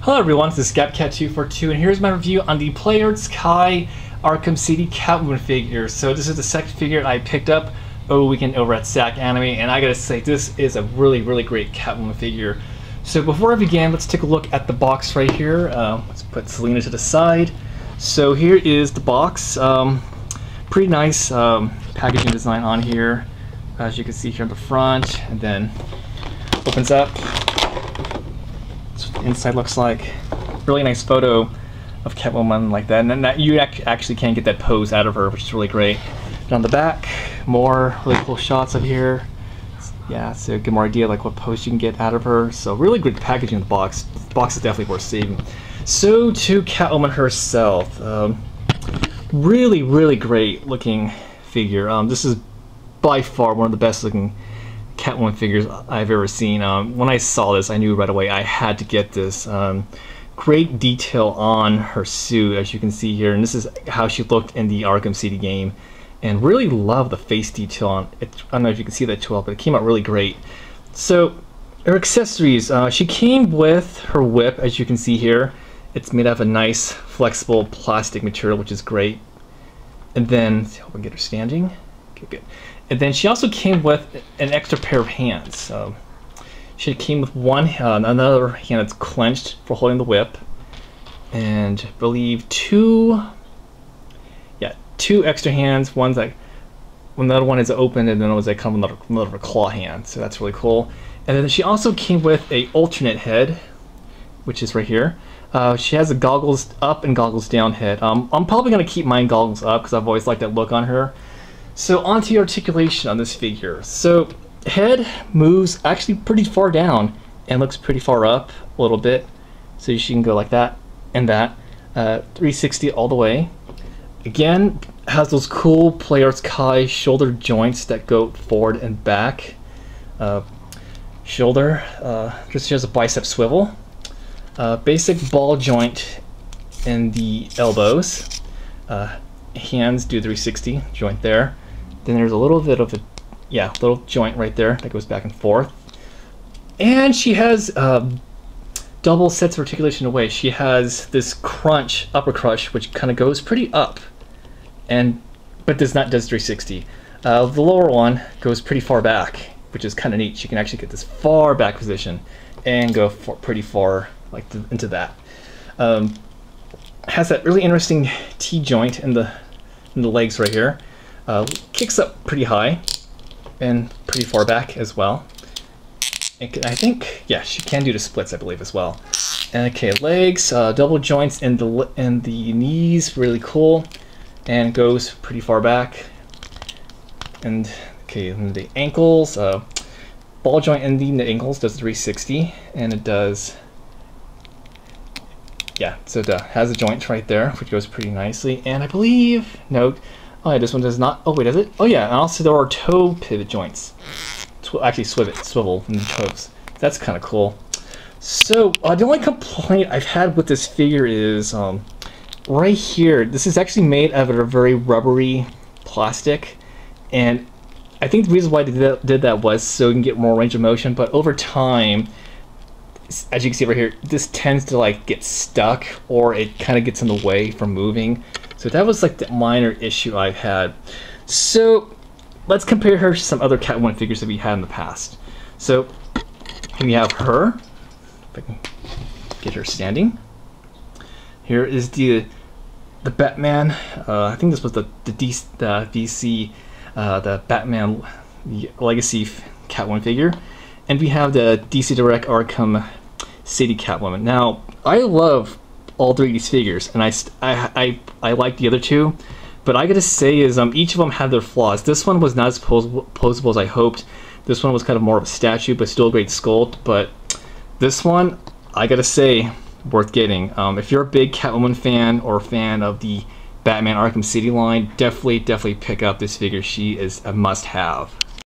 Hello everyone, this is ScapCat242 and here's my review on the Player Sky Arkham City Catwoman figure. So this is the second figure I picked up over the weekend over at Sac Anime, and I gotta say this is a really great Catwoman figure. So before I begin, let's take a look at the box right here. Let's put Selena to the side. So here is the box. Pretty nice packaging design on here, as you can see here on the front, and then opens up. That's what the inside looks like. Really nice photo of Catwoman like that, and then that you actually can get that pose out of her, which is really great. And on the back, more really cool shots of here. Yeah, so get more idea like what pose you can get out of her. So really good packaging in the box. The box is definitely worth saving. So to Catwoman herself, really great looking figure. This is by far one of the best looking Catwoman figures I've ever seen. When I saw this, I knew right away I had to get this. Great detail on her suit, as you can see here, and this is how she looked in the Arkham City game. And really love the face detail on it. I don't know if you can see that too well, but it came out really great. So her accessories, she came with her whip, as you can see here. It's made out of a nice flexible plastic material, which is great. And then, let's see if we can get her standing. Okay, good. And then she also came with an extra pair of hands. She came with one hand, another hand that's clenched for holding the whip, and I believe two extra hands. One's like, another one is open, and then it was like kind of another claw hand. So that's really cool. And then she also came with a alternate head, which is right here. She has a goggles up and goggles down head. I'm probably gonna keep mine goggles up because I've always liked that look on her. So onto the articulation on this figure. So head moves actually pretty far down and looks pretty far up a little bit. So she can go like that and that. 360 all the way. Again, has those cool Player Sky shoulder joints that go forward and back. Shoulder, just has a bicep swivel. Basic ball joint in the elbows. Hands do 360 joint there. Then there's a little bit of a little joint right there that goes back and forth. And she has double sets of articulation away. She has this crunch, upper crush, which kind of goes pretty up, but does 360. The lower one goes pretty far back, which is kind of neat. She can actually get this far back position and go pretty far into that. Has that really interesting T joint in the legs right here. Kicks up pretty high and pretty far back as well. I think, yeah, she can do the splits, I believe, as well. And okay, legs, double joints in the knees, really cool, and goes pretty far back. And okay, and the ankles, ball joint in the ankles does 360, and it does. Yeah, so it has a joint right there, which goes pretty nicely. And I believe, note, oh yeah, this one does not. Oh wait, does it? Oh yeah, and also there are toe pivot joints. Actually, swivel in the toes. That's kind of cool. So the only complaint I've had with this figure is right here. This is actually made out of a very rubbery plastic, and I think the reason why they did that was so you can get more range of motion. But over time, as you can see right here, this tends to like get stuck, or it kind of gets in the way from moving. So that was like the minor issue I've had. So let's compare her to some other Catwoman figures that we had in the past. So here we have her. If I can get her standing. Here is the Batman. I think this was the DC the Batman Legacy Catwoman figure, and we have the DC Direct Arkham City Catwoman. Now I love all three of these figures, and I like the other two, but I gotta say is each of them had their flaws. This one was not as posable as I hoped. This one was kind of more of a statue, but still a great sculpt. But this one, I gotta say, worth getting. If you're a big Catwoman fan or fan of the Batman Arkham City line, definitely pick up this figure. She is a must-have.